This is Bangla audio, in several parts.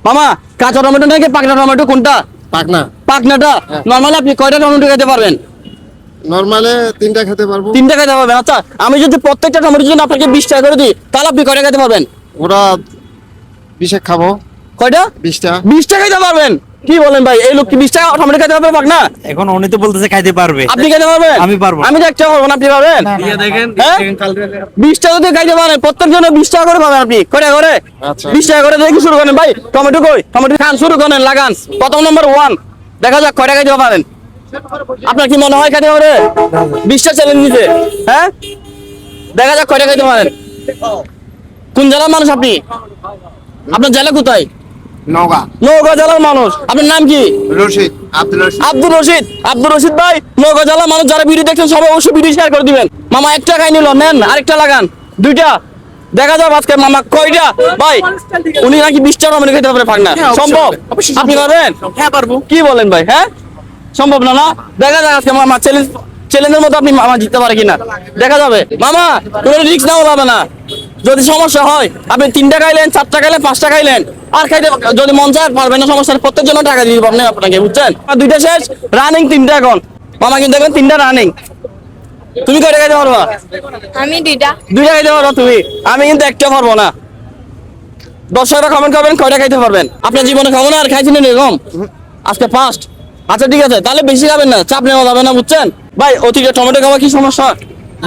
মামা কাঁচা টমেটো নাকি পাকনা টমেটো কোনটা? পাকনা। পাকনাটা। নরমালি আপনি কয়টা টমেটো খেতে পারবেন? নরমালে 3টা খেতে পারবো। 3টা খেতে পারবেন। আচ্ছা আমি যদি প্রত্যেকটা টমেটোর জন্য আপনাকে 20 টাকা করে দিই তাহলে আপনি কয়টা খেতে পারবেন? ওরা 20 খাবো। কয়টা? 20টা। 20 টাকা খেতে পারবেন? কি বলেন ভাই, এই লোক কি 20 টাকা টমেটো খেতে পারবে পাকনা? এখন উনি তো বলতেছে খাইতে পারবে। আপনি খেতে পারবেন? আমি পারবো। আমি তো একটা পারবো না, আপনি পারবেন? দেখেন হ্যাঁ? 20 টাকা দিয়ে খাইতে পারেন, প্রত্যেক জন্য 20 টাকা করে পাবেন আপনি। কয়টা করে? আচ্ছা। 20 টাকা করে দেখি শুরু করেন ভাই। টমেটো কই? টমেটো খান শুরু করেন, লাগান। প্রথম নম্বর 1 দেখা যাক কয়টা খাইতে পারেন। আপনার কি মনে হয় খাইতে পারে? 20টা চ্যালেঞ্জ দিতে, হ্যাঁ? দেখা যাক কয়টা খাইতে পারেন। কোন জেলার মানুষ আপনি? আপনার জেলা কোথায়? নওগাঁ। নওগাঁ জেলার মানুষ। আপনার নাম কি? রশিদ, আব্দুল রশিদ। আব্দুর রশিদ। আব্দুর রশিদ ভাই, নওগাঁ জেলার মানুষ যারা ভিডিও দেখছেন সবাই অবশ্যই ভিডিও শেয়ার করে দিবেন। মামা একটা খাই নিল, নেন আরেকটা লাগান। 2টা দেখা যাবে আজকে মামা কয়টা ভাই। উনি নাকি 20টা টমেটো খেতে পারে পাকনা। সম্ভব? আপনি পারবেন? হ্যাঁ পারবো। কি বলেন ভাই, হ্যাঁ? সম্ভব না না? দেখা যাক আজকে মামা চ্যালেঞ্জের মতো আপনি মামা জিততে পারে কিনা দেখা যাবে। মামা কোনো রিস্ক নেওয়া যাবে না। যদি সমস্যা হয় আপনি 3টা খাইলেন, 4টা খাইলেন, 5টা খাইলেন, আর খাইতে যদি মন চায় পারবেন না, সমস্যা নেই, প্রত্যেক জন্য টাকা দিয়ে দিব আপনাকে, বুঝছেন? 2টা শেষ, রানিং 3টা এখন। মামা কিন্তু এখন 3টা রানিং। তুমি কয়টা খাইতে পারবা? আমি 2টা। 2টা খাইতে পারবা তুমি, আমি কিন্তু একটা পারবো না। দর্শকরা কমেন্ট করবেন কয়টা খাইতে পারবেন। আপনার জীবনে খাবো না আর খাইছিলেন এরকম আজকে ফার্স্ট? আচ্ছা ঠিক আছে, তাহলে বেশি খাবেন না, চাপ নেওয়া যাবে না, বুঝছেন ভাই? অতিরিক্ত টমেটো খাওয়া কি সমস্যা?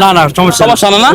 না না সমস্যা না। সমস্যা না না?